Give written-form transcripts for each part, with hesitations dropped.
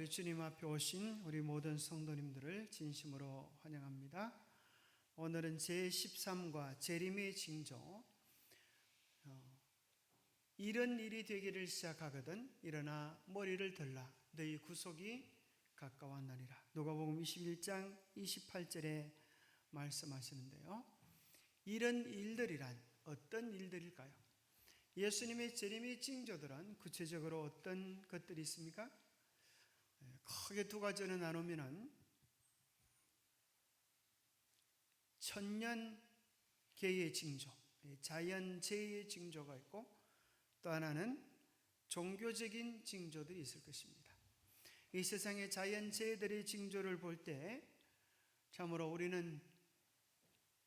우리 주님 앞에 오신 우리 모든 성도님들을 진심으로 환영합니다. 오늘은 제13과 재림의 징조, 이런 일이 되기를 시작하거든 일어나 머리를 들라 너희 구속이 가까웠나니라. 누가복음 21장 28절에 말씀하시는데요. 이런 일들이란 어떤 일들일까요? 예수님의 재림의 징조들은 구체적으로 어떤 것들이 있습니까? 크게 두 가지로 나누면은 천년계의 징조, 자연재해의 징조가 있고, 또 하나는 종교적인 징조들이 있을 것입니다. 이 세상의 자연재해들의 징조를 볼 때 참으로 우리는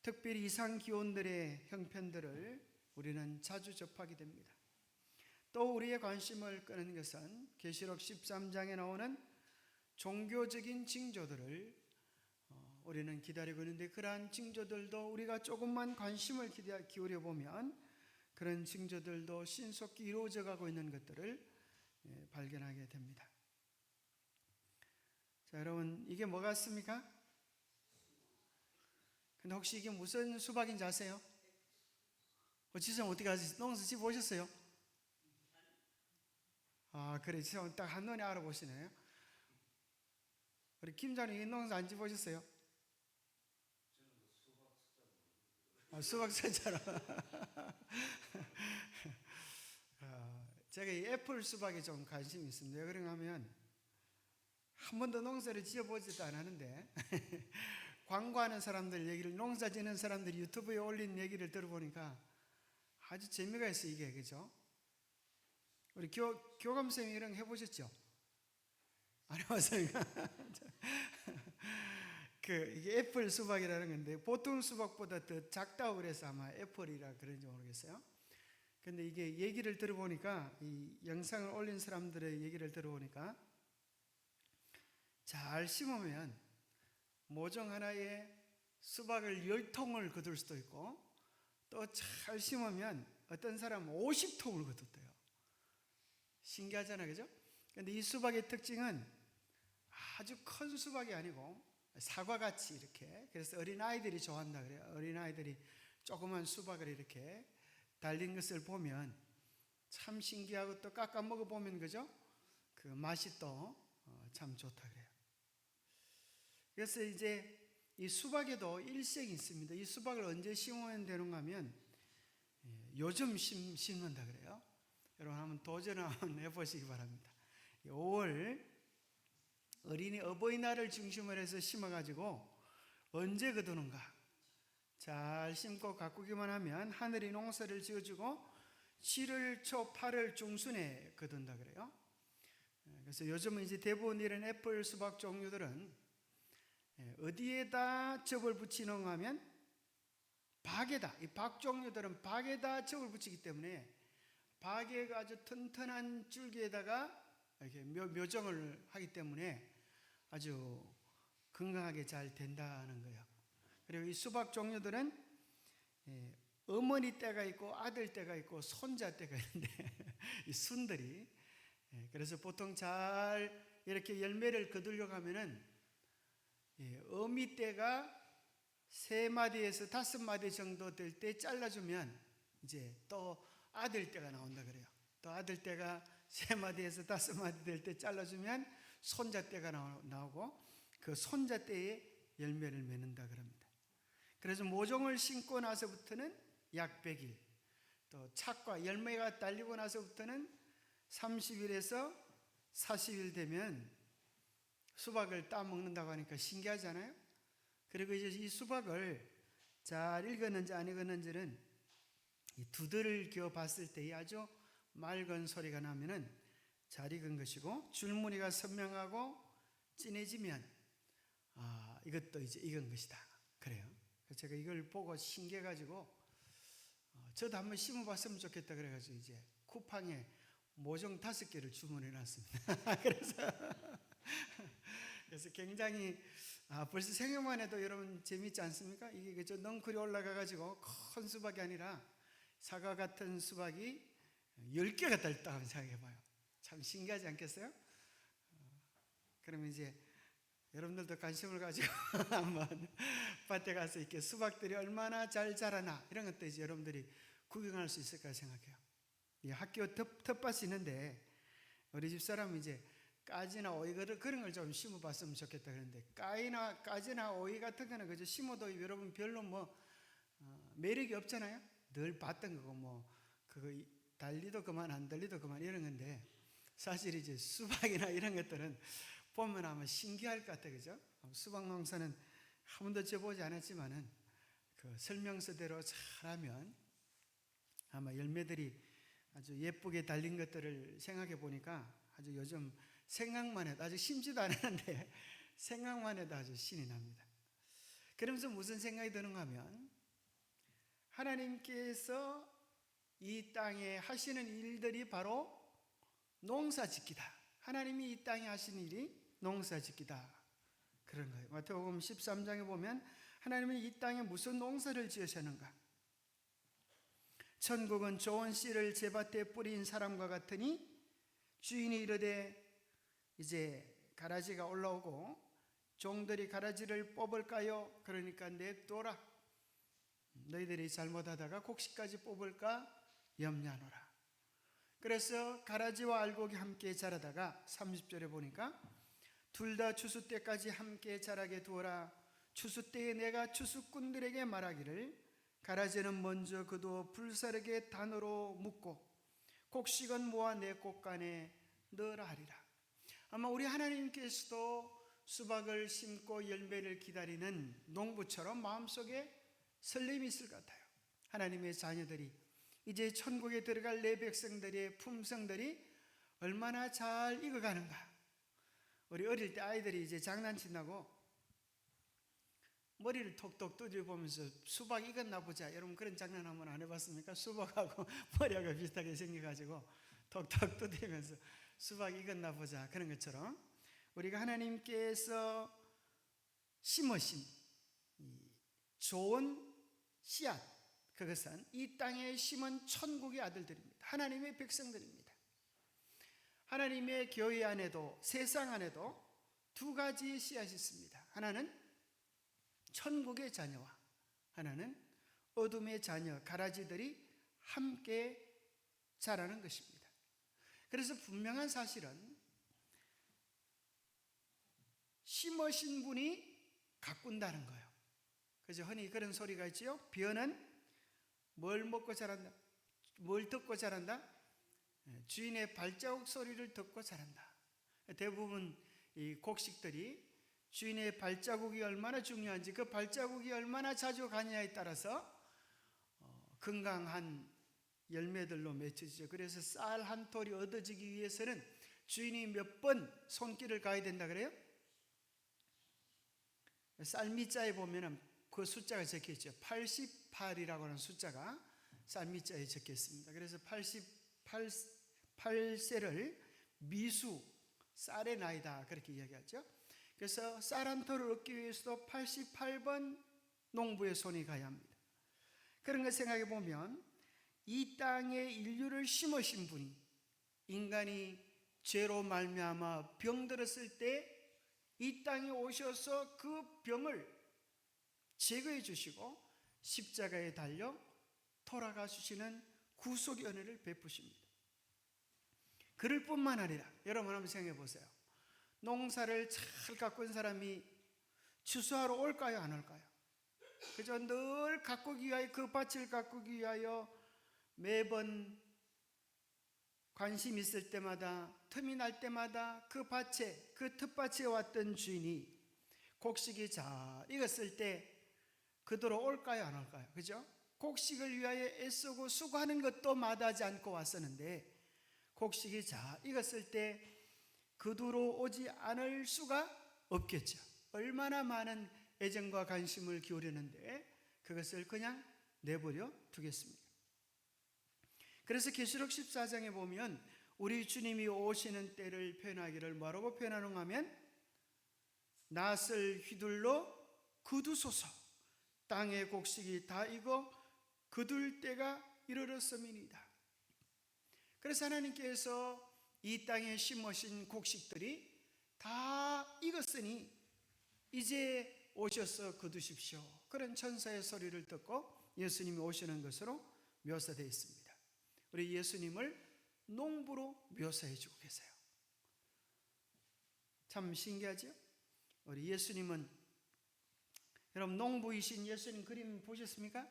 특별히 이상기온들의 형편들을 우리는 자주 접하게 됩니다. 또 우리의 관심을 끄는 것은 계시록 13장에 나오는 종교적인 징조들을 우리는 기다리고 있는데, 그러한 징조들도 우리가 조금만 관심을 기울여 보면 그런 징조들도 신속히 이루어져 가고 있는 것들을 발견하게 됩니다. 자, 여러분, 이게 뭐 같습니까? 근데 혹시 이게 무슨 수박인지 아세요? 지성 어떻게 아세요? 농사 집 보셨어요? 그래, 지성 딱 한눈에 알아보시네요. 우리 김장님 이 농사 안 집으셨어요? 수박 숫자로. 제가 이 애플 수박에 좀 관심이 있습니다. 왜 그런가 하면 한 번도 농사를 지어보지도 않았는데 광고하는 사람들 얘기를, 농사 지는 사람들이 유튜브에 올린 얘기를 들어보니까 아주 재미가 있어요. 이게, 그죠? 우리 교감쌤이 이런 거 해보셨죠? 안 해봤어요? 이게 애플 수박이라는 건데 보통 수박보다 더 작다고 그래서 아마 애플이라 그런지 모르겠어요. 근데 이게 얘기를 들어보니까, 이 영상을 올린 사람들의 얘기를 들어보니까 잘 심으면 모종 하나에 수박을 10통을 거둘 수도 있고, 또 잘 심으면 어떤 사람은 50통을 거뒀대요. 신기하잖아요, 그죠? 근데 이 수박의 특징은 아주 큰 수박이 아니고 사과같이 이렇게, 그래서 어린아이들이 좋아한다 그래요. 어린아이들이 조그만 수박을 이렇게 달린 것을 보면 참 신기하고, 또 깎아 먹어보면, 그죠? 그 맛이 또 참 좋다 그래요. 그래서 이제 이 수박에도 일색이 있습니다. 이 수박을 언제 심으면 되는가 하면 요즘 심는다 그래요. 여러분 한번 도전을 한번 해보시기 바랍니다. 5월 어버이날을 중심으로 해서 심어가지고 언제 거두는가? 잘 심고 가꾸기만 하면 하늘이 농사를 지어주고 7월 초 8월 중순에 거둔다 그래요. 그래서 요즘은 이제 대부분 이런 애플 수박 종류들은 어디에다 접을 붙이는가 하면 박에다, 이 박 종류들은 박에다 접을 붙이기 때문에 박에가 아주 튼튼한 줄기에다가 이렇게 묘정을 하기 때문에 아주 건강하게 잘 된다는 거예요. 그리고 이 수박 종류들은 어머니 때가 있고 아들 때가 있고 손자 때가 있는데 이 순들이, 그래서 보통 잘 이렇게 열매를 거두려고 하면은 어미 때가 3마디에서 5마디 정도 될 때 잘라주면 이제 또 아들 때가 나온다 그래요. 또 아들 때가 3마디에서 5마디 될 때 잘라주면 손자 때가 나오고, 그 손자 때에 열매를 맺는다 그럽니다. 그래서 모종을 심고 나서부터는 약 100일, 또 착과 열매가 달리고 나서부터는 30일에서 40일 되면 수박을 따먹는다고 하니까 신기하잖아요. 그리고 이제 이 수박을 잘 익었는지 안 익었는지는 이 두들을 기어 봤을 때 아주 맑은 소리가 나면은 잘 익은 것이고, 줄무늬가 선명하고 진해지면 이것도 이제 익은 것이다 그래요. 그래서 제가 이걸 보고 신기해가지고 저도 한번 심어봤으면 좋겠다 그래가지고 이제 쿠팡에 모종 5개를 주문해 놨습니다. 그래서 굉장히 벌써 생각만 해도 여러분 재밌지 않습니까? 이게 그저 넝쿨이 올라가가지고 큰 수박이 아니라 사과 같은 수박이 10개가 달렸다고 생각해봐요. 참 신기하지 않겠어요? 그러면 이제 여러분들도 관심을 가지고 한번 밭에 가서 이렇게 수박들이 얼마나 잘 자라나 이런 것도 이제 여러분들이 구경할 수 있을까 생각해요. 이 학교 텃밭이 있는데 우리 집사람은 이제 까지나 오이 그런 걸 좀 심어봤으면 좋겠다 그러는데 까지나 오이 같은 거는 그저 심어도 여러분 별로 매력이 없잖아요. 늘 봤던 거고 그거 달리도 그만 안 달리도 그만 이런 건데 사실 이제 수박이나 이런 것들은 보면 아마 신기할 것 같아, 그죠? 수박 농사는 한 번도 지어보지 않았지만은 그 설명서대로 잘하면 아마 열매들이 아주 예쁘게 달린 것들을 생각해 보니까 아주 요즘 생각만 해도 아직 심지도 않았는데 생각만 해도 아주 신이 납니다. 그러면서 무슨 생각이 드는가 하면 하나님께서 이 땅에 하시는 일들이 바로 농사짓기다. 하나님이 이 땅에 하시는 일이 농사짓기다. 그런 거예요. 마태복음 13장에 보면 하나님은 이 땅에 무슨 농사를 지으셨는가? 천국은 좋은 씨를 제밭에 뿌린 사람과 같으니 주인이 이르되 이제 가라지가 올라오고 종들이 가라지를 뽑을까요? 그러니까 냅둬라. 너희들이 잘못하다가 곡식까지 뽑을까 염려하노라. 그래서 가라지와 알곡이 함께 자라다가 30절에 보니까 둘 다 추수 때까지 함께 자라게 두어라. 추수 때에 내가 추수꾼들에게 말하기를 가라지는 먼저 그도 불사르게 단으로 묶고 곡식은 모아 내 곡간에 넣으라 하리라. 아마 우리 하나님께서도 수박을 심고 열매를 기다리는 농부처럼 마음속에 설렘이 있을 것 같아요. 하나님의 자녀들이 이제 천국에 들어갈 내 백성들의 품성들이 얼마나 잘 익어가는가. 우리 어릴 때 아이들이 이제 장난친다고 머리를 톡톡 두드려 보면서 수박 익었나 보자. 여러분 그런 장난 한번 안 해봤습니까? 수박하고 머리하고 비슷하게 생겨가지고 톡톡 두드리면서 수박 익었나 보자. 그런 것처럼 우리가 하나님께서 심으신 좋은 씨앗, 그것은 이 땅에 심은 천국의 아들들입니다. 하나님의 백성들입니다. 하나님의 교회 안에도 세상 안에도 두 가지의 씨앗이 있습니다. 하나는 천국의 자녀와 하나는 어둠의 자녀, 가라지들이 함께 자라는 것입니다. 그래서 분명한 사실은 심으신 분이 가꾼다는 거예요. 그래서 흔히 그런 소리가 있지요. 벼는 뭘 먹고 자란다? 뭘 듣고 자란다? 주인의 발자국 소리를 듣고 자란다. 대부분 이 곡식들이 주인의 발자국이 얼마나 중요한지, 그 발자국이 얼마나 자주 가느냐에 따라서 건강한 열매들로 맺혀지죠. 그래서 쌀 한 톨이 얻어지기 위해서는 주인이 몇 번 손길을 가야 된다 그래요? 쌀미자에 보면은 그 숫자가 적혀 있죠. 88이라고 하는 숫자가 쌀미자에 적혀 있습니다. 그래서 88세를 미수, 쌀의 나이다 그렇게 이야기하죠. 그래서 쌀 한 톨을 얻기 위해서도 88번 농부의 손이 가야 합니다. 그런 걸 생각해 보면 이 땅에 인류를 심으신 분이 인간이 죄로 말미암아 병들었을 때 이 땅에 오셔서 그 병을 제거해 주시고 십자가에 달려 돌아가 주시는 구속의 은혜를 베푸십니다. 그럴 뿐만 아니라 여러분 한번 생각해 보세요. 농사를 잘 가꾼 사람이 추수하러 올까요, 안 올까요? 그저 늘 가꾸기 위하여, 그 밭을 가꾸기 위하여 매번 관심 있을 때마다, 틈이 날 때마다 그 밭에, 그 텃밭에 왔던 주인이 곡식이 잘 익었을 때 그대로 올까요, 안 올까요? 그죠? 곡식을 위하여 애쓰고 수고하는 것도 마다하지 않고 왔었는데 곡식이 잘 익었을 때 그대로 오지 않을 수가 없겠죠. 얼마나 많은 애정과 관심을 기울였는데 그것을 그냥 내버려 두겠습니다. 그래서 계시록 14장에 보면 우리 주님이 오시는 때를 표현하기를 뭐라고 표현하는가 하면 낫을 휘둘러 거두소서, 땅의 곡식이 다 익어 거둘 때가 이르렀음이니이다. 그래서 하나님께서 이 땅에 심으신 곡식들이 다 익었으니 이제 오셔서 거두십시오. 그런 천사의 소리를 듣고 예수님이 오시는 것으로 묘사되어 있습니다. 우리 예수님을 농부로 묘사해 주고 계세요. 참 신기하죠? 우리 예수님은, 여러분 농부이신 예수님 그림 보셨습니까?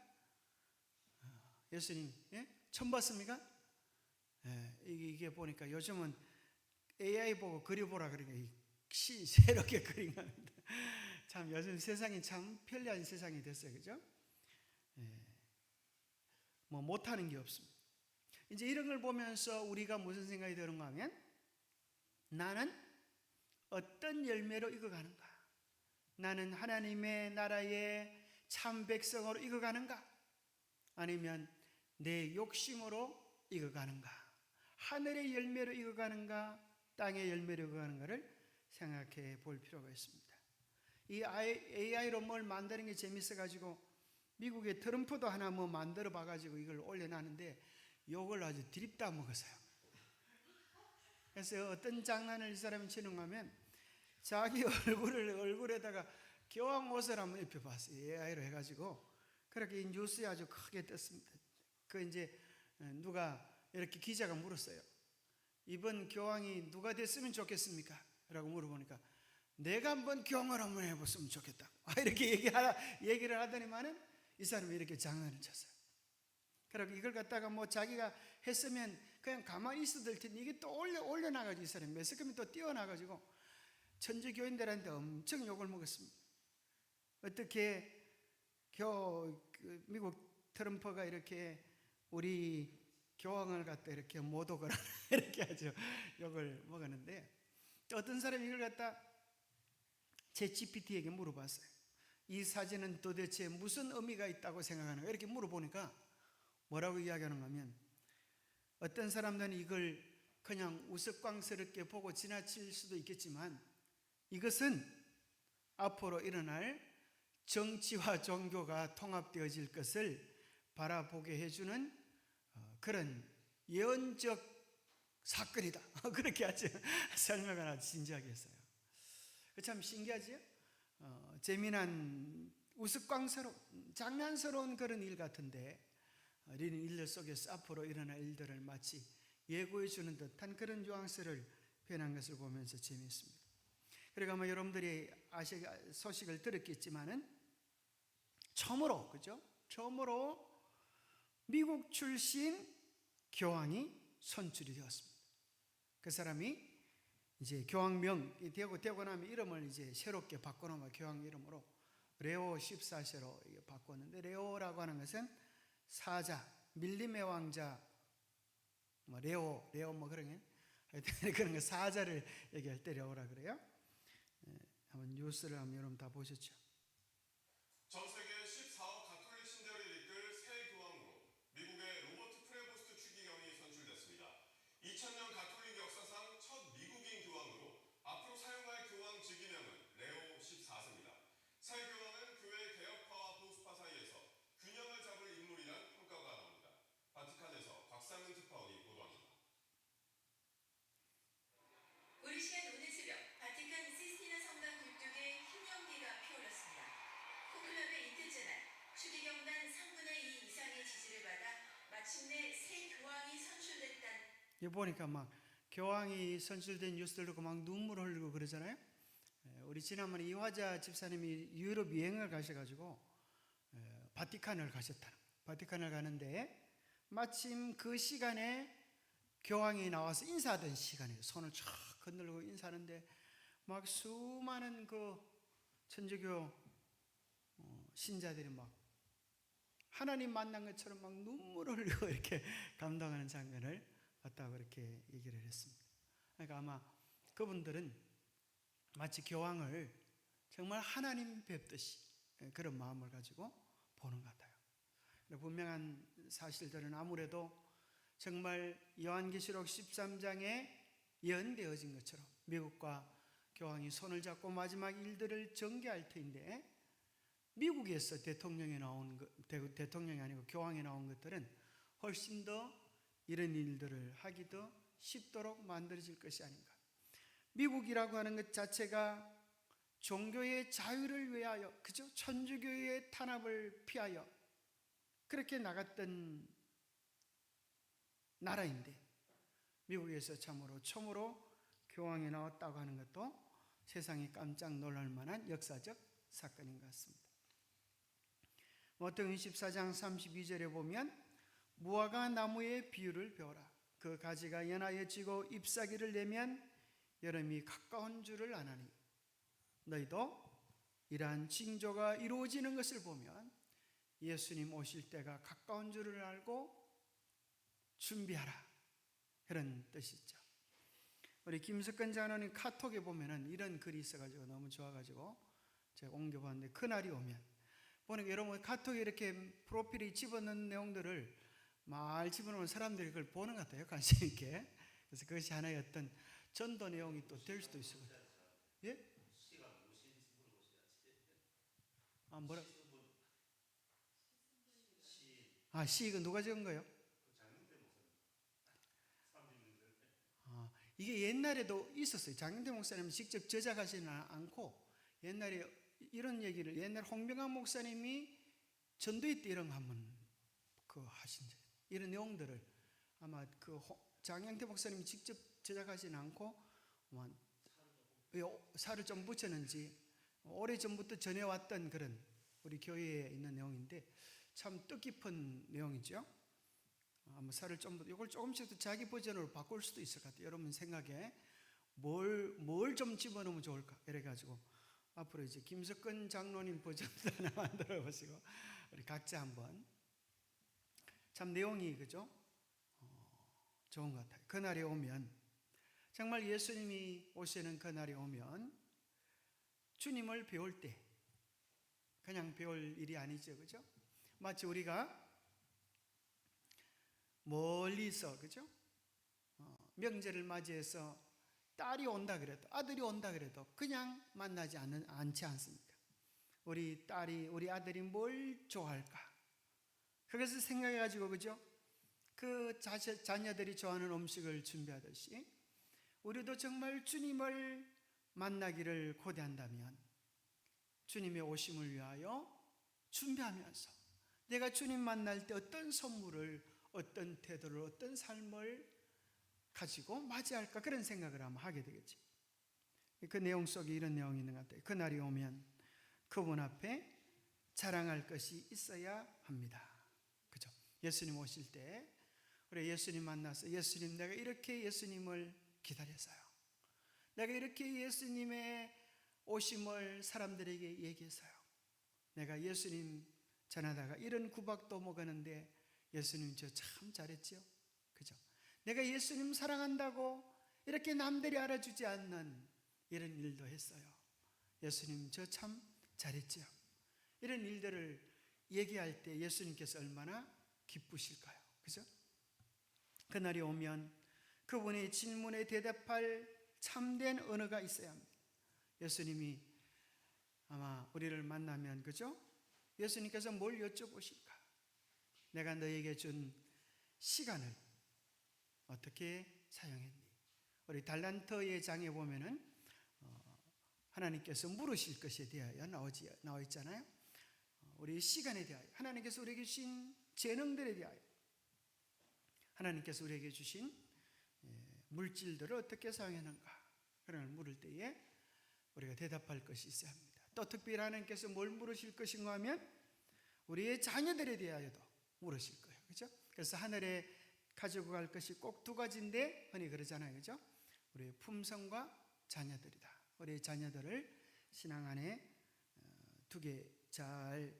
예수님, 예? 처음 봤습니까? 예, 이게 보니까 요즘은 AI 보고 그려보라 그러니까 새롭게 그린 겁니다. 참 요즘 세상이 참 편리한 세상이 됐어요, 그죠? 예, 뭐 못하는 게 없습니다. 이제 이런 걸 보면서 우리가 무슨 생각이 드는가 하면, 나는 어떤 열매로 익어가는가? 나는 하나님의 나라의 참 백성으로 익어가는가? 아니면 내 욕심으로 익어가는가? 하늘의 열매로 익어가는가? 땅의 열매로 익어가는가를 생각해 볼 필요가 있습니다. 이 AI로 뭘 만드는 게 재밌어가지고 미국의 트럼프도 하나 뭐 만들어 봐가지고 이걸 올려놨는데 욕을 아주 드립다 먹었어요. 그래서 어떤 장난을 이 사람이 치는가 하면, 자기 얼굴에다가 교황 옷을 한번 입혀봤어요. AI로 해가지고. 그렇게 뉴스에 아주 크게 떴습니다. 그 이제 누가 이렇게 기자가 물었어요. 이번 교황이 누가 됐으면 좋겠습니까? 라고 물어보니까, 내가 한번 교황을 한번 해봤으면 좋겠다. 이렇게 얘기를 하더니만은 이 사람이 이렇게 장난을 쳤어요. 그리고 이걸 갖다가 뭐 자기가 했으면 그냥 가만히 있어도 될 텐데, 이게 또 올려나가지고 이 사람이 매스컴이 또 뛰어나가지고 천주교인들한테 엄청 욕을 먹었습니다. 어떻게 미국 트럼프가 이렇게 우리 교황을 갖다 이렇게 모독을 하나 이렇게 아주 욕을 먹었는데, 또 어떤 사람이 이걸 갖다 챗GPT에게 물어봤어요. 이 사진은 도대체 무슨 의미가 있다고 생각하는가? 이렇게 물어보니까 뭐라고 이야기하는가 하면, 어떤 사람들은 이걸 그냥 우스꽝스럽게 보고 지나칠 수도 있겠지만, 이것은 앞으로 일어날 정치와 종교가 통합되어질 것을 바라보게 해주는 그런 예언적 사건이다. 그렇게 아주 설명을 아주 진지하게 했어요. 참 신기하지요? 재미난 우스꽝스러운 장난스러운 그런 일 같은데, 이런 일들 속에서 앞으로 일어날 일들을 마치 예고해 주는 듯한 그런 뉘앙스를 표현한 것을 보면서 재미있습니다. 그리고 아마 여러분들이 소식을 들었겠지만은 처음으로, 그죠? 처음으로 미국 출신 교황이 선출이 되었습니다. 그 사람이 이제 교황명이 되고 나면 이름을 이제 새롭게 바꿔놓은 교황 이름으로 레오 14세로 바꿨는데, 레오라고 하는 것은 사자, 밀림의 왕자, 뭐 레오 뭐 그런 거 사자를 얘기할 때 레오라 그래요. 한번 뉴스를 한번 여러분 다 보셨죠? 전 세계 14억 가톨릭 신자를 이끌 새 교황으로 미국의 로버트 프레보스트 추기경이 선출됐습니다. 2000년 가톨릭 역사상 첫 미국인 교황으로 앞으로 사용할 교황 직위명은 레오 14세입니다. 새 교황은 교회 개혁파와 보수파 사이에서 균형을 잡을 인물이란 평가가 나옵니다. 바티칸에서 곽상은 특파원이 보도합니다. 우리 시간 오늘 새벽 바티칸 시스티나 성당 굴뚝에 흰 연기가 피어올랐습니다. 콘클럽의 이틀째 날 추기경단 3분의 2 이상의 지지를 받아 마침내 새 교황이 선출됐다는, 이거 보니까 막 교황이 선출된 뉴스들 듣고 막 눈물 흘리고 그러잖아요. 우리 지난번에 이화자 집사님이 유럽 여행을 가셔가지고 바티칸을 가셨다. 바티칸을 가는데 마침 그 시간에 교황이 나와서 인사하던 시간에 손을 쫙 건들고 인사하는데, 막 수많은 그 천주교 신자들이 막 하나님 만난 것처럼 막 눈물을 흘리고 이렇게 감동하는 장면을 봤다고 그렇게 얘기를 했습니다. 그러니까 아마 그분들은 마치 교황을 정말 하나님 뵙듯이 그런 마음을 가지고 보는 것 같아요. 분명한 사실들은 아무래도 정말 요한계시록 13장에 예언되어진 것처럼 미국과 교황이 손을 잡고 마지막 일들을 전개할 터인데, 미국에서 대통령이 아니고 교황이 나온 것들은 훨씬 더 이런 일들을 하기 더 쉽도록 만들어질 것이 아닌가. 미국이라고 하는 것 자체가 종교의 자유를 위하여, 그죠? 천주교의 탄압을 피하여 그렇게 나갔던 나라인데, 미국에서 처음으로 교황이 나왔다고 하는 것도 세상이 깜짝 놀랄 만한 역사적 사건인 것 같습니다. 마태복음 24장 32절에 보면 무화과 나무의 비유를 배워라. 그 가지가 연하여 지고 잎사귀를 내면 여름이 가까운 줄을 아나니 너희도 이러한 징조가 이루어지는 것을 보면 예수님 오실 때가 가까운 줄을 알고 준비하라, 그런 뜻이죠. 우리 김석근 장로님 카톡에 보면은 이런 글이 있어가지고 너무 좋아가지고 제가 옮겨봤는데, 그날이 오면 보니까 여러분 카톡에 이렇게 프로필에 집어넣은 내용들을 말 집어넣은 사람들이 그걸 보는 것 같아요, 관심 있게. 그래서 그것이 하나의 어떤 전도 내용이 또 될 수도 있어요. 예? 아, 뭐라? 아, 시 이거 누가 적은 거예요? 이게 옛날에도 있었어요. 장영대 목사님은 직접 저작하지는 않고 옛날에 이런 얘기를, 옛날 홍병환 목사님이 전도회 때 이런 거 한번 하신 이런 내용들을 아마 장영대 목사님이 직접 제작하지는 않고 살을 좀 붙였는지 오래전부터 전해왔던 그런 우리 교회에 있는 내용인데 참 뜻깊은 내용이죠. 아마 살을 좀, 이걸 조금씩 더 자기 버전으로 바꿀 수도 있을 것 같아요. 여러분 생각에 뭘 좀 집어넣으면 좋을까? 이래가지고 앞으로 이제 김석근 장로님 버전도 하나 만들어 보시고 우리 각자 한번 참 내용이 그죠? 좋은 것 같아요. 그날이 오면, 정말 예수님이 오시는 그날이 오면 주님을 배울 때 그냥 배울 일이 아니죠, 그죠? 마치 우리가 멀리서, 그죠? 명절을 맞이해서 딸이 온다 그래도, 아들이 온다 그래도 그냥 만나지 않지 않습니까? 우리 딸이, 우리 아들이 뭘 좋아할까? 그것을 생각해가지고, 그죠? 그 자녀들이 좋아하는 음식을 준비하듯이 우리도 정말 주님을 만나기를 고대한다면 주님의 오심을 위하여 준비하면서 내가 주님 만날 때 어떤 선물을, 어떤 태도를, 어떤 삶을 가지고 맞이할까, 그런 생각을 아마 하게 되겠지. 그 내용 속에 이런 내용이 있는 것 같아요. 그날이 오면 그분 앞에 자랑할 것이 있어야 합니다. 그죠? 예수님 오실 때 우리 예수님 만나서, 예수님, 내가 이렇게 예수님을 기다렸어요. 내가 이렇게 예수님의 오심을 사람들에게 얘기했어요. 내가 예수님 전하다가 이런 구박도 먹었는데 예수님 저 참 잘했죠. 그죠? 내가 예수님 사랑한다고 이렇게 남들이 알아주지 않는 이런 일도 했어요. 예수님 저 참 잘했죠. 이런 일들을 얘기할 때 예수님께서 얼마나 기쁘실까요? 그죠? 그날이 오면 그분의 질문에 대답할 참된 언어가 있어야 합니다. 예수님이 아마 우리를 만나면, 그죠? 예수님께서 뭘 여쭤보실까? 내가 너에게 준 시간을 어떻게 사용했니? 우리 달란트의 장에 보면은 하나님께서 물으실 것에 대하여 나와 있잖아요. 우리 시간에 대하여, 하나님께서 우리에게 주신 재능들에 대하여, 하나님께서 우리에게 주신 물질들을 어떻게 사용했는가, 그런 걸 물을 때에 우리가 대답할 것이 있어야 합니다. 또 특별히 하나님께서 뭘 물으실 것인가 하면 우리의 자녀들에 대하여도 물으실 거예요. 그죠? 그래서 하늘에 가지고 갈 것이 꼭 두 가지인데 흔히 그러잖아요. 그죠? 우리의 품성과 자녀들이다. 우리의 자녀들을 신앙 안에 두게 잘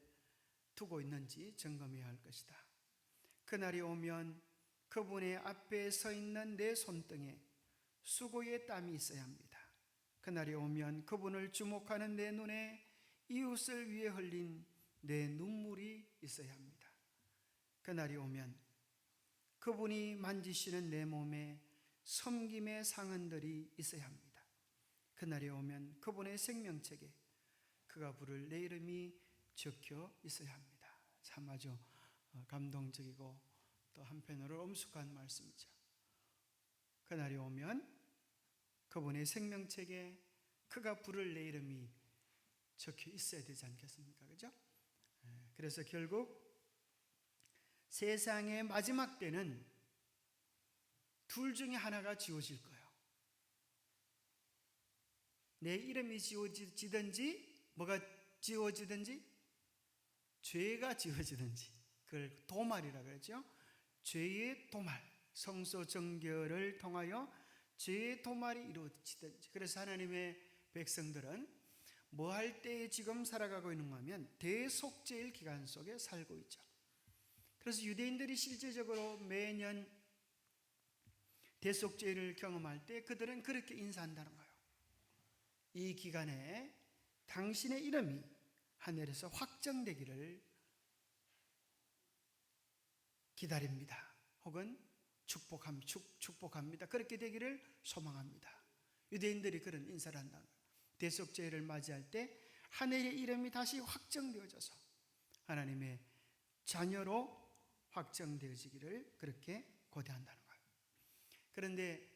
두고 있는지 점검해야 할 것이다. 그날이 오면 그분의 앞에 서 있는 내 손등에 수고의 땀이 있어야 합니다. 그날이 오면 그분을 주목하는 내 눈에 이웃을 위해 흘린 내 눈물이 있어야 합니다. 그날이 오면 그분이 만지시는 내 몸에 섬김의 상흔들이 있어야 합니다. 그날이 오면 그분의 생명책에 그가 부를 내 이름이 적혀 있어야 합니다. 참 아주 감동적이고 또 한편으로 엄숙한 말씀이죠. 그날이 오면 그분의 생명책에 그가 부를 내 이름이 적혀 있어야 되지 않겠습니까? 그죠? 그래서 결국 세상의 마지막 때는 둘 중에 하나가 지워질 거예요. 내 이름이 지워지든지 뭐가 지워지든지 죄가 지워지든지, 그걸 도말이라고 그러죠. 죄의 도말, 성소 정결을 통하여 죄의 도말이 이루어지든지. 그래서 하나님의 백성들은 뭐 할 때 지금 살아가고 있는가 하면 대속죄일 기간 속에 살고 있죠. 그래서 유대인들이 실제적으로 매년 대속죄를 경험할 때 그들은 그렇게 인사한다는 거예요. 이 기간에 당신의 이름이 하늘에서 확정되기를 기다립니다. 혹은 축복합니다. 그렇게 되기를 소망합니다. 유대인들이 그런 인사를 한다는 거예요. 대속죄를 맞이할 때 하늘의 이름이 다시 확정되어져서 하나님의 자녀로 확정되어지기를 그렇게 고대한다는 거예요. 그런데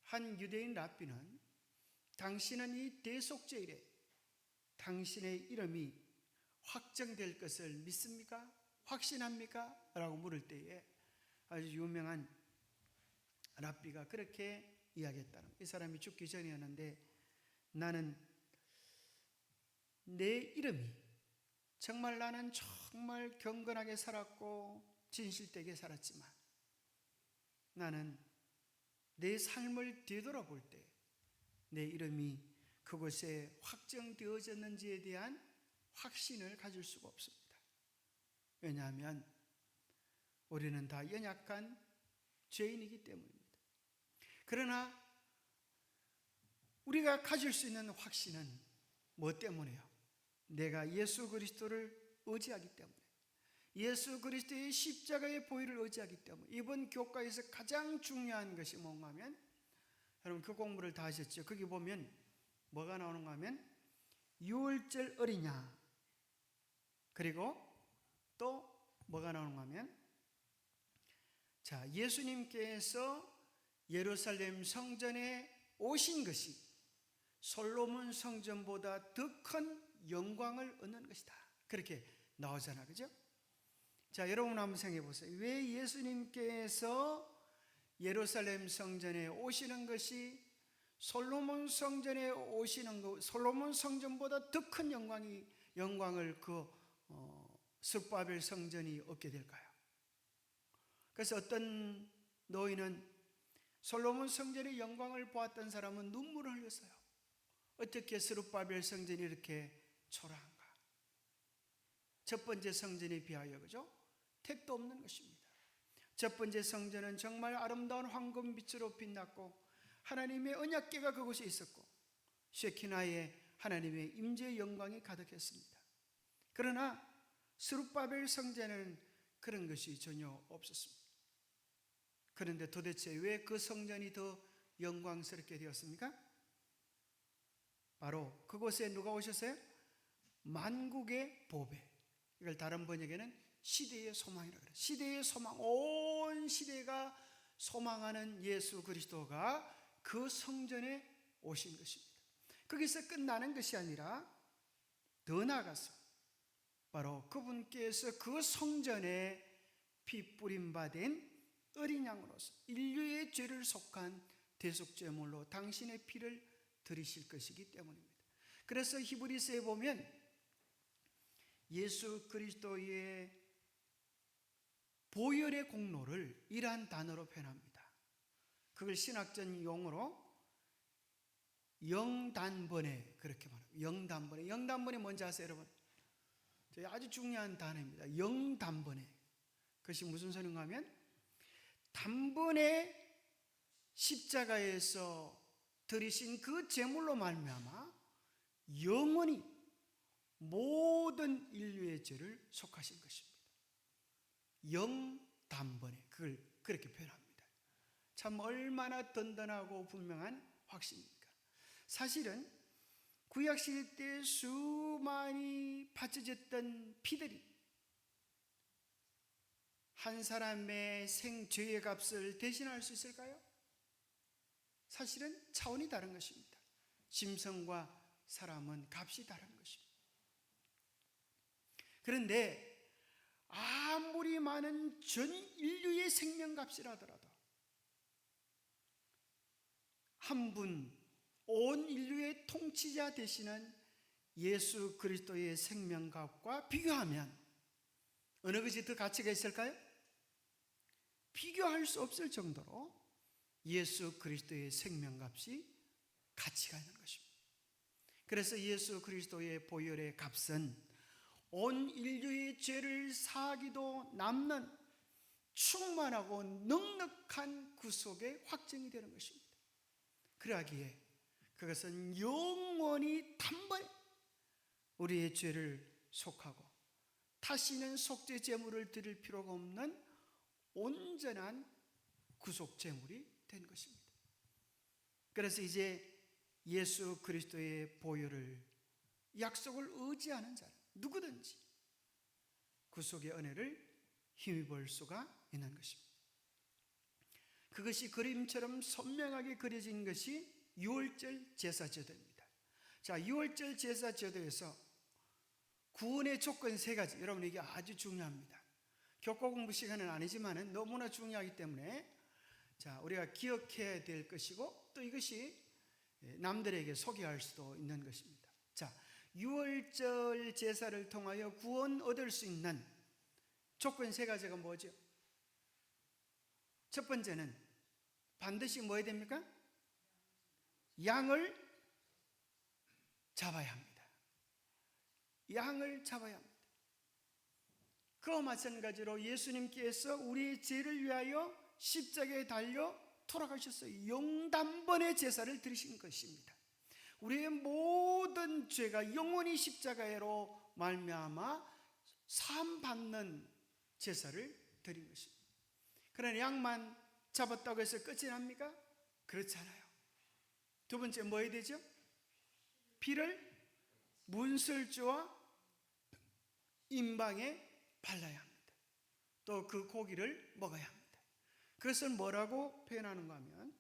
한 유대인 랍비는 당신은 이 대속죄일에 당신의 이름이 확정될 것을 믿습니까? 확신합니까? 라고 물을 때에 아주 유명한 랍비가 그렇게 이야기했다는 거예요. 이 사람이 죽기 전이었는데 나는 내 이름이 정말 나는 정말 경건하게 살았고 진실되게 살았지만 나는 내 삶을 되돌아볼 때 내 이름이 그곳에 확정되어졌는지에 대한 확신을 가질 수가 없습니다. 왜냐하면 우리는 다 연약한 죄인이기 때문입니다. 그러나 우리가 가질 수 있는 확신은 뭐 때문에요? 내가 예수 그리스도를 의지하기 때문에, 예수 그리스도의 십자가의 보혈을 의지하기 때문에. 이번 교과에서 가장 중요한 것이 뭔가 하면, 여러분 그 공부를 다 하셨죠? 거기 보면 뭐가 나오는가 하면 유월절 어리냐, 그리고 또 뭐가 나오는가 하면, 자, 예수님께서 예루살렘 성전에 오신 것이 솔로몬 성전보다 더 큰 영광을 얻는 것이다. 그렇게 나오잖아, 그죠? 자, 여러분 한번 생각해 보세요. 왜 예수님께서 예루살렘 성전에 오시는 것이 솔로몬 성전에 오시는 것, 솔로몬 성전보다 더 큰 영광을 스룹바벨 성전이 얻게 될까요? 그래서 어떤 노인은 솔로몬 성전의 영광을 보았던 사람은 눈물을 흘렸어요. 어떻게 스룹바벨 성전이 이렇게 초라한가? 첫 번째 성전에 비하여, 그죠? 택도 없는 것입니다. 첫 번째 성전은 정말 아름다운 황금빛으로 빛났고 하나님의 언약궤가 그곳에 있었고 쉐키나의 하나님의 임재의 영광이 가득했습니다. 그러나 스룹바벨 성전에는 그런 것이 전혀 없었습니다. 그런데 도대체 왜 그 성전이 더 영광스럽게 되었습니까? 바로 그곳에 누가 오셨어요? 만국의 보배. 이걸 다른 번역에는 시대의 소망이라고 그래요. 시대의 소망, 온 시대가 소망하는 예수 그리스도가 그 성전에 오신 것입니다. 거기서 끝나는 것이 아니라 더 나아가서 바로 그분께서 그 성전에 피 뿌림 바 된 어린 양으로서 인류의 죄를 속한 대속제물로 당신의 피를 드리실 것이기 때문입니다. 그래서 히브리서에 보면 예수 그리스도의 보혈의 공로를 이러한 단어로 표현합니다. 그걸 신학적 용어로 영단번에 그렇게 말합니다. 영단번에. 영단번에 뭔지 아세요, 여러분? 아주 중요한 단어입니다. 영단번에. 그것이 무슨 소리인가 하면 단번에 십자가에서 들이신 그 제물로 말미암아 영원히 모든 인류의 죄를 속하신 것입니다. 영단번에. 그걸 그렇게 표현합니다. 참 얼마나 든든하고 분명한 확신입니까? 사실은 구약시대 때 수많이 바쳐졌던 피들이 한 사람의 생죄의 값을 대신할 수 있을까요? 사실은 차원이 다른 것입니다. 짐승과 사람은 값이 다른 것입니다. 그런데 아무리 많은 전 인류의 생명값이라 하더라도 한 분, 온 인류의 통치자 되시는 예수 그리스도의 생명값과 비교하면 어느 것이 더 가치가 있을까요? 비교할 수 없을 정도로 예수 그리스도의 생명값이 가치가 있는 것입니다. 그래서 예수 그리스도의 보혈의 값은 온 인류의 죄를 사하기도 남는 충만하고 넉넉한 구속의 확증이 되는 것입니다. 그러하기에 그것은 영원히 단번에 우리의 죄를 속하고 다시는 속죄 제물을 드릴 필요가 없는 온전한 구속 제물이 된 것입니다. 그래서 이제 예수 그리스도의 보혈을 약속을 의지하는 자는 누구든지 구속의 은혜를 힘입을 수가 있는 것입니다. 그것이 그림처럼 선명하게 그려진 것이 유월절 제사제도입니다. 자, 유월절 제사제도에서 구원의 조건 3가지, 여러분 이게 아주 중요합니다. 교과 공부 시간은 아니지만 너무나 중요하기 때문에 자, 우리가 기억해야 될 것이고 또 이것이 남들에게 소개할 수도 있는 것입니다. 자, 유월절 제사를 통하여 구원 얻을 수 있는 조건 3가지가 뭐죠? 첫 번째는 반드시 뭐 해야 됩니까? 양을 잡아야 합니다. 양을 잡아야 합니다. 그와 마찬가지로 예수님께서 우리의 죄를 위하여 십자가에 달려 돌아가셨어요. 영단번의 제사를 드리신 것입니다. 우리의 모든 죄가 영원히 십자가로 말미암아 사함받는 제사를 드린 것입니다. 그러나 양만 잡았다고 해서 끝이 납니까? 그렇지 않아요. 두 번째 뭐 해야 되죠? 피를 문설주와 임방에 발라야 합니다. 또 그 고기를 먹어야 합니다. 그것을 뭐라고 표현하는가 하면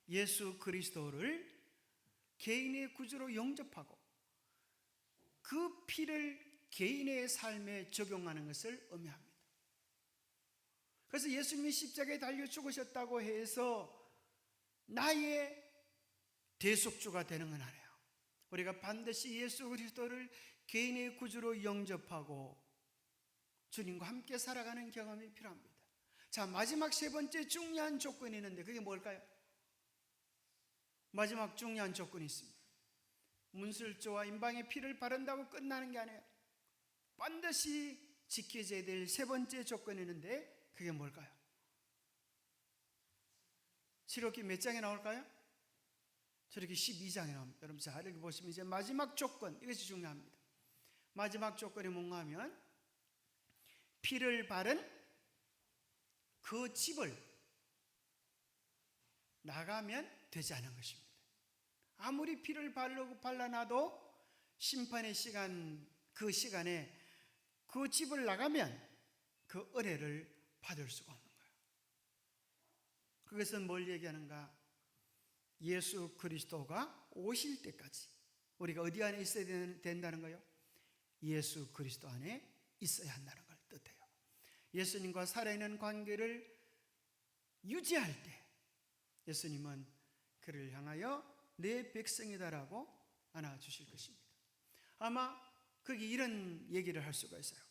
예수 그리스도를 개인의 구주로 영접하고 그 피를 개인의 삶에 적용하는 것을 의미합니다. 그래서 예수님이 십자가에 달려 죽으셨다고 해서 나의 대속주가 되는 건 아니에요. 우리가 반드시 예수 그리스도를 개인의 구주로 영접하고 주님과 함께 살아가는 경험이 필요합니다. 자, 마지막 3번째 중요한 조건이 있는데 그게 뭘까요? 마지막 중요한 조건이 있습니다. 문술조와 임방의 피를 바른다고 끝나는 게 아니에요. 반드시 지켜져야 될 3번째 조건이 있는데 그게 뭘까요? 시록기 몇 장에 나올까요? 시록기 12장에 나옵니다. 여러분 잘 이렇게 보시면 이제 마지막 조건, 이것이 중요합니다. 마지막 조건이 뭔가 하면 피를 바른 그 집을 나가면 되지 않은 것입니다. 아무리 피를 발라놔도 심판의 시간, 그 시간에 그 집을 나가면 그 은혜를 받을 수가 없는 거예요. 그것은 뭘 얘기하는가? 예수 그리스도가 오실 때까지 우리가 어디 안에 있어야 된다는 거예요? 예수 그리스도 안에 있어야 한다는 걸 뜻해요. 예수님과 살아있는 관계를 유지할 때 예수님은 그를 향하여 내 백성이다라고 안아주실 것입니다. 아마 거기 이런 얘기를 할 수가 있어요.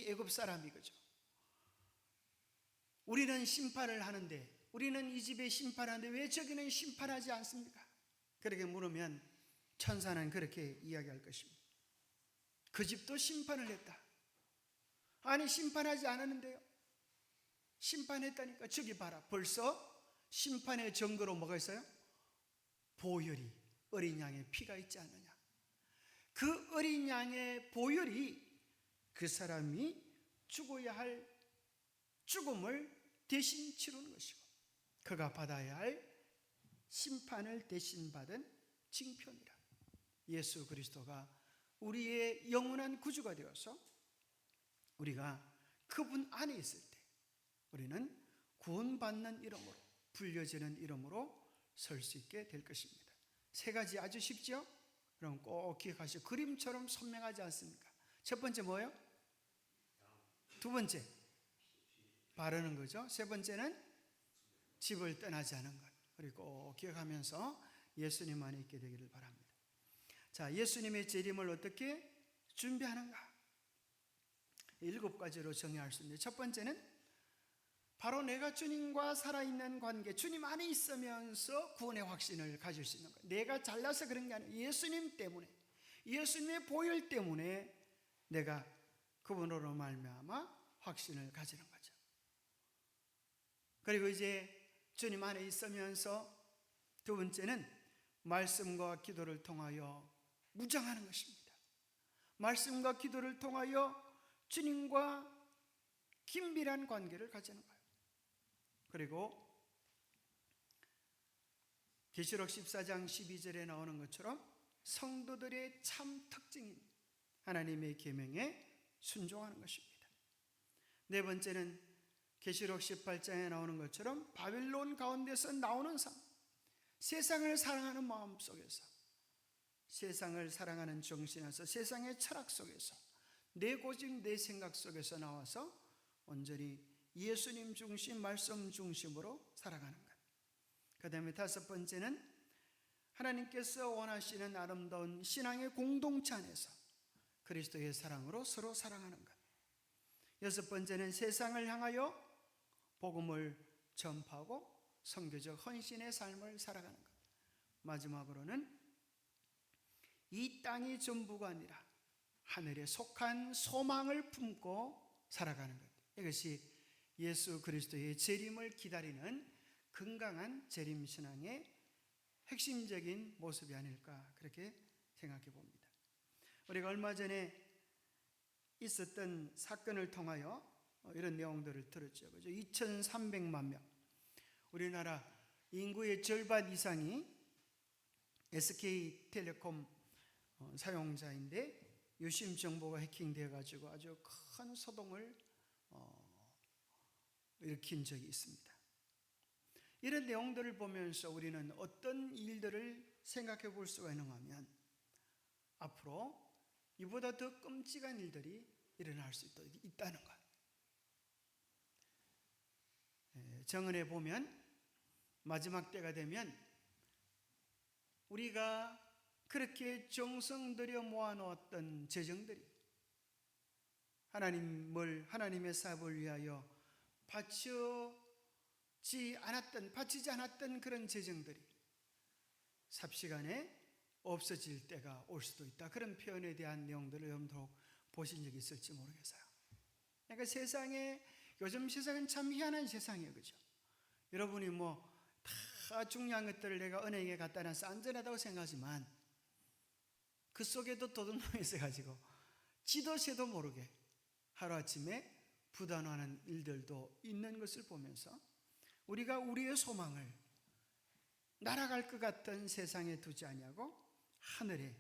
애굽 사람이거죠. 우리는 심판을 하는데, 우리는 이 집에 심판하는데 왜 저기는 심판하지 않습니까? 그렇게 물으면 천사는 그렇게 이야기할 것입니다. 그 집도 심판을 했다. 아니 심판하지 않았는데요. 심판했다니까. 저기 봐라. 벌써 심판의 증거로 뭐가 있어요? 보혈이, 어린 양의 피가 있지 않느냐. 그 어린 양의 보혈이 그 사람이 죽어야 할 죽음을 대신 치르는 것이고 그가 받아야 할 심판을 대신 받은 징표니라. 예수 그리스도가 우리의 영원한 구주가 되어서 우리가 그분 안에 있을 때 우리는 구원받는 이름으로, 불려지는 이름으로 설 수 있게 될 것입니다. 3가지 아주 쉽죠? 그럼 꼭 기억하시고 그림처럼 선명하지 않습니까? 첫 번째 뭐예요? 두 번째 바르는 거죠. 세 번째는 집을 떠나지 않은 것. 그리고 꼭 기억하면서 예수님 안에 있게 되기를 바랍니다. 자, 예수님의 재림을 어떻게 준비하는가? 7가지로 정의할 수 있는데, 첫 번째는 바로 내가 주님과 살아있는 관계, 주님 안에 있으면서 구원의 확신을 가질 수 있는 거예요. 내가 잘나서 그런 게 아니라 예수님 때문에, 예수님의 보혈 때문에 내가 그분으로 말미암아 확신을 가지는 거죠. 그리고 이제 주님 안에 있으면서 두 번째는 말씀과 기도를 통하여 무장하는 것입니다. 말씀과 기도를 통하여 주님과 긴밀한 관계를 가지는 거예요. 그리고 계시록 14장 12절에 나오는 것처럼 성도들의 참 특징인 하나님의 계명에 순종하는 것입니다. 네 번째는 계시록 18장에 나오는 것처럼 바빌론 가운데서 나오는 삶, 세상을 사랑하는 마음 속에서, 세상을 사랑하는 정신에서, 세상의 철학 속에서, 내 고집, 내 생각 속에서 나와서 온전히 예수님 중심, 말씀 중심으로 살아가는 것. 그 다음에 다섯 번째는 하나님께서 원하시는 아름다운 신앙의 공동체 안에서 그리스도의 사랑으로 서로 사랑하는 것. 여섯 번째는 세상을 향하여 복음을 전파하고 선교적 헌신의 삶을 살아가는 것. 마지막으로는 이 땅이 전부가 아니라 하늘에 속한 소망을 품고 살아가는 것. 이것이 예수 그리스도의 재림을 기다리는 건강한 재림신앙의 핵심적인 모습이 아닐까, 그렇게 생각해 봅니다. 우리가 얼마 전에 있었던 사건을 통하여 이런 내용들을 들었죠. 그죠? 2,300만 명. 우리나라 인구의 절반 이상이 SK텔레콤 사용자인데 유심 정보가 해킹되어 가지고 아주 큰 소동을 일으킨 적이 있습니다. 이런 내용들을 보면서 우리는 어떤 일들을 생각해 볼 수가 있는가 하면 앞으로 이보다 더 끔찍한 일들이 일어날 수 있다는 것. 정언에 보면 마지막 때가 되면 우리가 그렇게 정성 들여 모아놓았던 재정들이 하나님의 사업을 위하여 바치지 않았던 그런 재정들이 삽시간에 없어질 때가 올 수도 있다. 그런 표현에 대한 내용들을 여러분도 보신 적이 있을지 모르겠어요. 그러니까 요즘 세상은 참 희한한 세상이에요. 그죠? 여러분이 다 중요한 것들을 내가 은행에 갖다 놔서 안전하다고 생각하지만 그 속에도 도둑놈이 있어가지고 지도 새도 모르게 하루아침에 부단하는 일들도 있는 것을 보면서 우리가 우리의 소망을 날아갈 것 같은 세상에 두지 아니하고 하늘에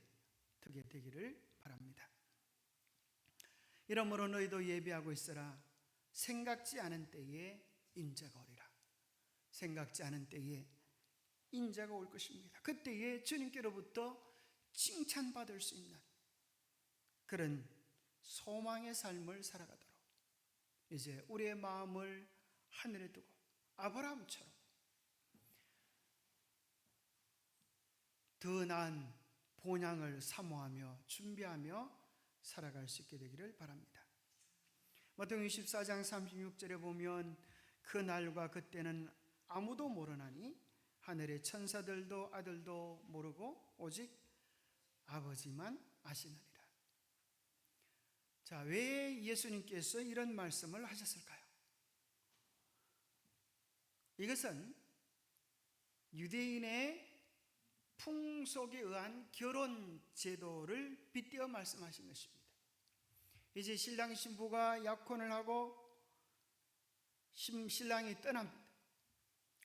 두게 되기를 바랍니다. 이러므로 너희도 예비하고 있으라. 생각지 않은 때에 인자가 오리라. 생각지 않은 때에 인자가 올 것입니다. 그때에 주님께로부터 칭찬받을 수 있는 그런 소망의 삶을 살아가도록 이제 우리의 마음을 하늘에 두고 아브라함처럼 더 나은 본향을 사모하며 준비하며 살아갈 수 있게 되기를 바랍니다. 마태복음 24장 36절에 보면 그 날과 그때는 아무도 모르나니 하늘의 천사들도 아들도 모르고 오직 아버지만 아시느니라. 자, 왜 예수님께서 이런 말씀을 하셨을까요? 이것은 유대인의 풍속에 의한 결혼 제도를 빗대어 말씀하신 것입니다. 이제 신랑 신부가 약혼을 하고 신랑이 떠납니다.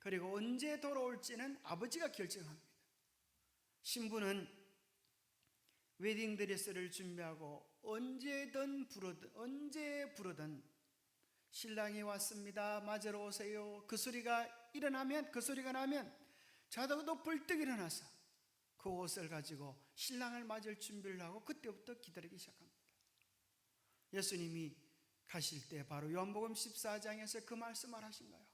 그리고 언제 돌아올지는 아버지가 결정합니다. 신부는 웨딩드레스를 준비하고 언제 부르든 신랑이 왔습니다. 맞으러 오세요. 그 소리가 나면 자다가도 벌떡 일어나서 그 옷을 가지고 신랑을 맞을 준비를 하고 그때부터 기다리기 시작합니다. 예수님이 가실 때 바로 요한복음 14장에서 그 말씀을 하신 거예요.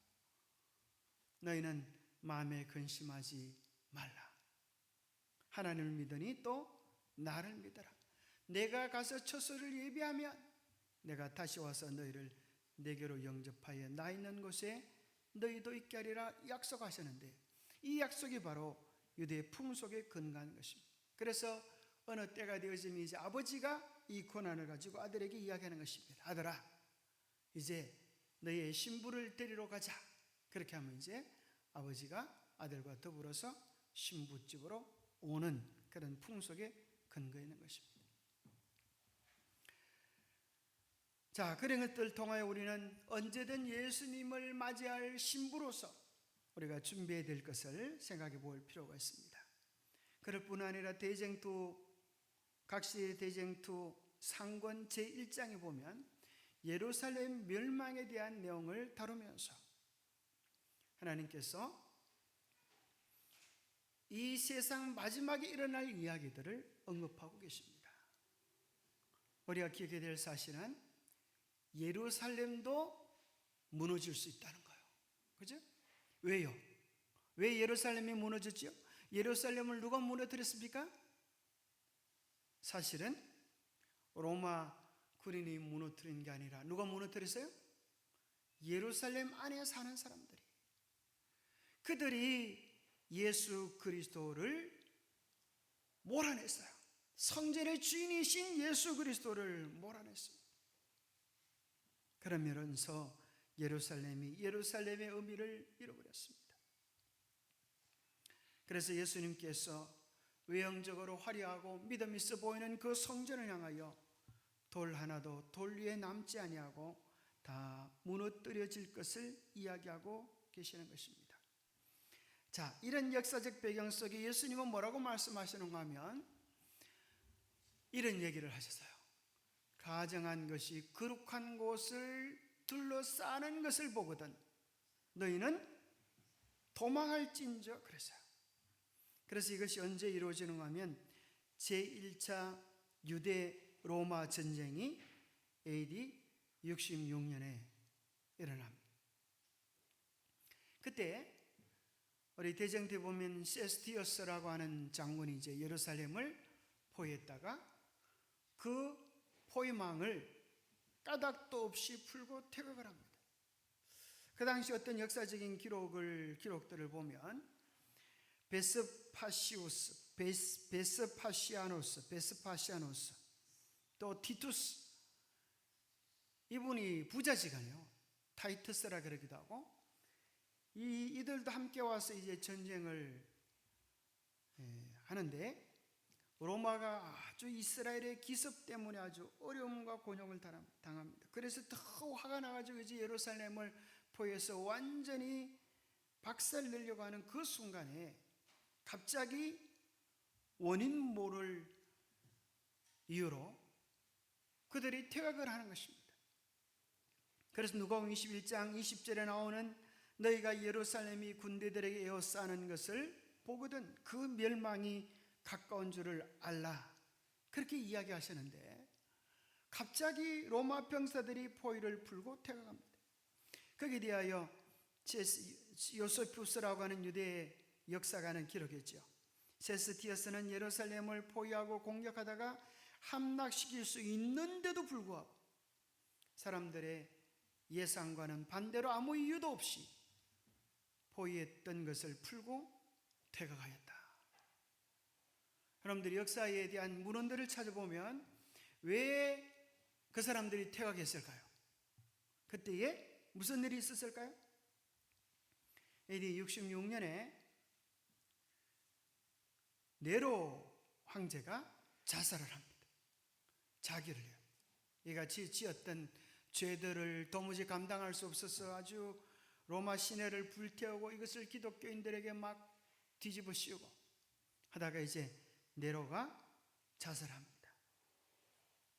너희는 마음에 근심하지 말라. 하나님을 믿으니 또 나를 믿어라. 내가 가서 처소를 예비하면 내가 다시 와서 너희를 내게로 영접하여 나 있는 곳에 너희도 있게 하리라 약속하셨는데, 이 약속이 바로 유대의 풍속에 근거한 것입니다. 그래서 어느 때가 되어지면 이제 아버지가 이 권한을 가지고 아들에게 이야기하는 것입니다. 아들아, 이제 너희의 신부를 데리러 가자. 그렇게 하면 이제 아버지가 아들과 더불어서 신부집으로 오는 그런 풍속에 근거 있는 것입니다. 자, 그런 것들을 통하여 우리는 언제든 예수님을 맞이할 신부로서 우리가 준비해야 될 것을 생각해 볼 필요가 있습니다. 그럴 뿐 아니라 각시의 대쟁투 상권 제1장에 보면 예루살렘 멸망에 대한 내용을 다루면서 하나님께서 이 세상 마지막에 일어날 이야기들을 언급하고 계십니다. 우리가 기억해야 될 사실은 예루살렘도 무너질 수 있다는 거예요. 그죠? 왜요? 왜 예루살렘이 무너졌지요? 예루살렘을 누가 무너뜨렸습니까? 사실은 로마 군인이 무너뜨린 게 아니라 누가 무너뜨렸어요? 예루살렘 안에 사는 사람들이. 그들이 예수 그리스도를 몰아냈어요. 성전의 주인이신 예수 그리스도를 몰아냈습니다. 그러면서 예루살렘의 의미를 잃어버렸습니다. 그래서 예수님께서 외형적으로 화려하고 믿음 있어 보이는 그 성전을 향하여 돌 하나도 돌 위에 남지 아니하고 다 무너뜨려질 것을 이야기하고 계시는 것입니다. 자, 이런 역사적 배경 속에 예수님은 뭐라고 말씀하시는가 하면 이런 얘기를 하셨어요. 가정한 것이 거룩한 곳을 둘러싸는 것을 보거든 너희는 도망할진저 그랬어요. 그래서 이것이 언제 이루어지는가 하면 제1차 유대 로마 전쟁이 AD 66년에 일어납니다. 그때 우리 대쟁때 보면 세스티어스라고 하는 장군이 이제 예루살렘을 포위했다가 그 포위망을 까닭도 없이 풀고 퇴각을 합니다. 그 당시 어떤 역사적인 기록들을 보면 베스파시아노스, 또 티투스, 이분이 부자지간이요. 타이투스라 그러기도 하고, 이들도 함께 와서 이제 전쟁을 하는데 로마가 아주 이스라엘의 기습 때문에 아주 어려움과 곤욕을 당합니다. 그래서 더 화가 나가지고 이제 예루살렘을 포위해서 완전히 박살내려고 하는 그 순간에 갑자기 원인 모를 이유로 그들이 퇴각을 하는 것입니다. 그래서 누가복음 21장 20절에 나오는 너희가 예루살렘이 군대들에게 에워싸는 것을 보거든 그 멸망이 가까운 줄을 알라, 그렇게 이야기하시는데 갑자기 로마 병사들이 포위를 풀고 퇴각합니다. 거기에 대하여 요세푸스라고 하는 유대 역사가는 기록했죠. 세스티어스는 예루살렘을 포위하고 공격하다가 함락시킬 수 있는데도 불구하고 사람들의 예상과는 반대로 아무 이유도 없이 포위했던 것을 풀고 퇴각하였다. 여러분들이 역사에 대한 문헌들을 찾아보면 왜 그 사람들이 퇴각했을까요? 그때에 무슨 일이 있었을까요? AD 66년에 네로 황제가 자살을 합니다. 자기를 해요. 얘가 지었던 죄들을 도무지 감당할 수 없어서 아주 로마 시내를 불태우고 이것을 기독교인들에게 막 뒤집어 씌우고 하다가 이제 네로가 자살합니다.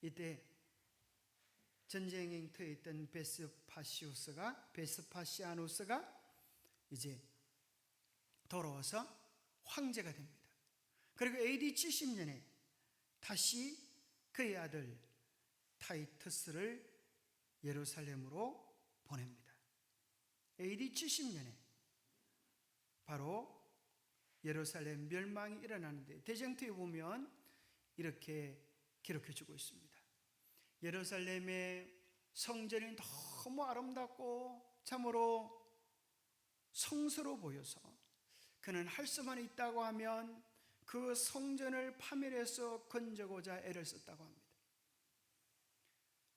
이때 전쟁 행터에 있던 베스파시아노스가 이제 돌아와서 황제가 됩니다. 그리고 AD 70년에 다시 그의 아들 타이터스를 예루살렘으로 보냅니다. AD 70년에 바로 예루살렘 멸망이 일어나는데 대쟁투에 보면 이렇게 기록해 주고 있습니다. 예루살렘의 성전이 너무 아름답고 참으로 성스러워 보여서 그는 할 수만 있다고 하면 그 성전을 파멸해서 건져고자 애를 썼다고 합니다.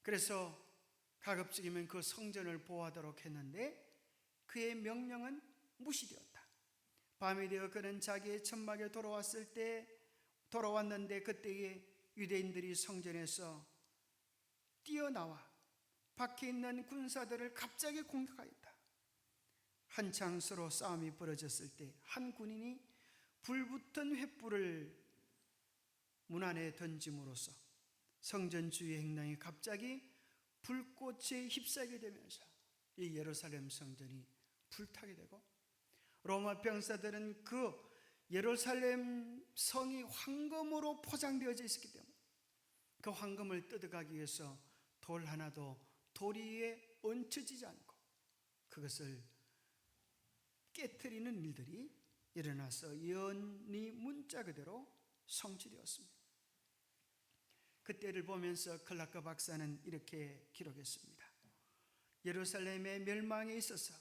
그래서 가급적이면 그 성전을 보호하도록 했는데 그의 명령은 무시되었다. 밤이 되어 그는 자기의 천막에 돌아왔는데 그때에 유대인들이 성전에서 뛰어나와 밖에 있는 군사들을 갑자기 공격하였다. 한창 서로 싸움이 벌어졌을 때 한 군인이 불붙은 횃불을 문 안에 던짐으로써 성전 주위의 행랑이 갑자기 불꽃에 휩싸게 되면서 이 예루살렘 성전이 불타게 되고 로마 병사들은 그 예루살렘 성이 황금으로 포장되어져 있었기 때문에 그 황금을 뜯어가기 위해서 돌 하나도 돌 위에 얹혀지지 않고 그것을 깨트리는 일들이 일어나서 예언이 문자 그대로 성취되었습니다. 그때를 보면서 클라크 박사는 이렇게 기록했습니다. 예루살렘의 멸망에 있어서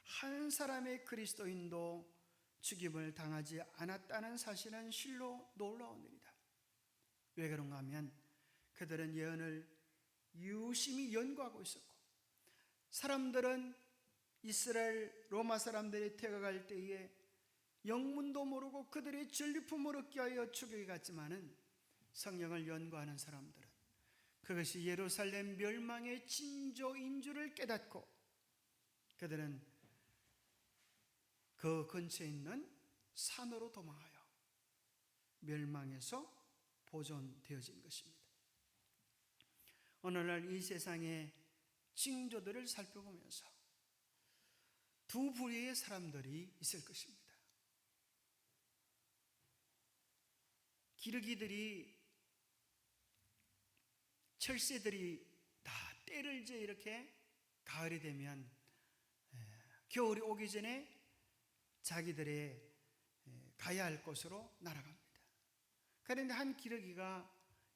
한 사람의 그리스도인도 죽임을 당하지 않았다는 사실은 실로 놀라운 일이다. 왜 그런가 하면 그들은 예언을 유심히 연구하고 있었고 사람들은 이스라엘 로마 사람들이 퇴각할 때에 영문도 모르고 그들의 전리품을 얻기 위하여 추격해 갔지만은 성경을 연구하는 사람들은 그것이 예루살렘 멸망의 징조인 줄을 깨닫고 그들은 그 근처에 있는 산으로 도망하여 멸망에서 보존되어진 것입니다. 오늘날 이 세상의 징조들을 살펴보면서 두 부류의 사람들이 있을 것입니다. 기러기들이 철새들이 다 때를 이제 이렇게 가을이 되면 겨울이 오기 전에 자기들의 가야 할 곳으로 날아갑니다. 그런데 한 기러기가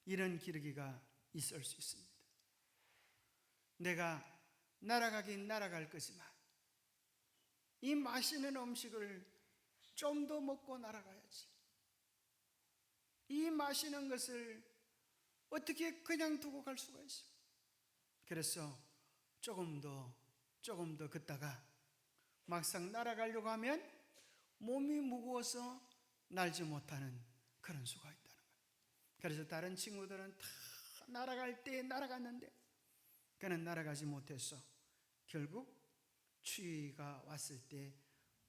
이런 기러기가 있을 수 있습니다. 내가 날아가긴 날아갈 거지만 이 맛있는 음식을 좀 더 먹고 날아가야지. 이 맛있는 것을 어떻게 그냥 두고 갈 수가 있어? 그래서 조금 더 걷다가 막상 날아가려고 하면 몸이 무거워서 날지 못하는 그런 수가 있다는 거예요. 그래서 다른 친구들은 다 날아갈 때 날아갔는데 그는 날아가지 못해서 결국 추위가 왔을 때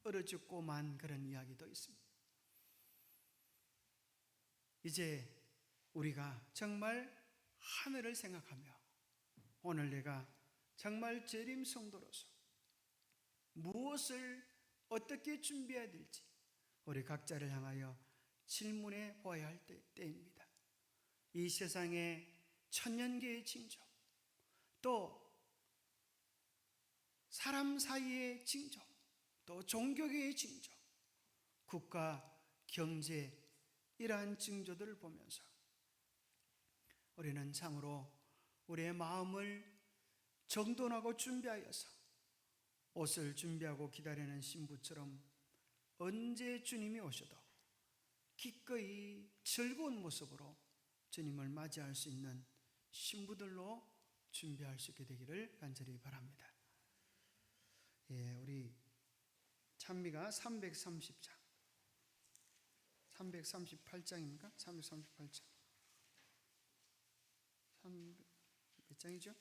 얼어 죽고 만 그런 이야기도 있습니다. 이제 우리가 정말 하늘을 생각하며 오늘 내가 정말 재림 성도로서 무엇을 어떻게 준비해야 될지 우리 각자를 향하여 질문해 보아야 할 때입니다. 이 세상의 천년계의 징조, 또 사람 사이의 징조, 또 종교계의 징조, 국가, 경제 이러한 징조들을 보면서 우리는 참으로 우리의 마음을 정돈하고 준비하여서 옷을 준비하고 기다리는 신부처럼 언제 주님이 오셔도 기꺼이 즐거운 모습으로 주님을 맞이할 수 있는 신부들로 준비할 수 있게 되기를 간절히 바랍니다. 우리 찬미가 330장 338장입니까? 338장 몇 장이죠?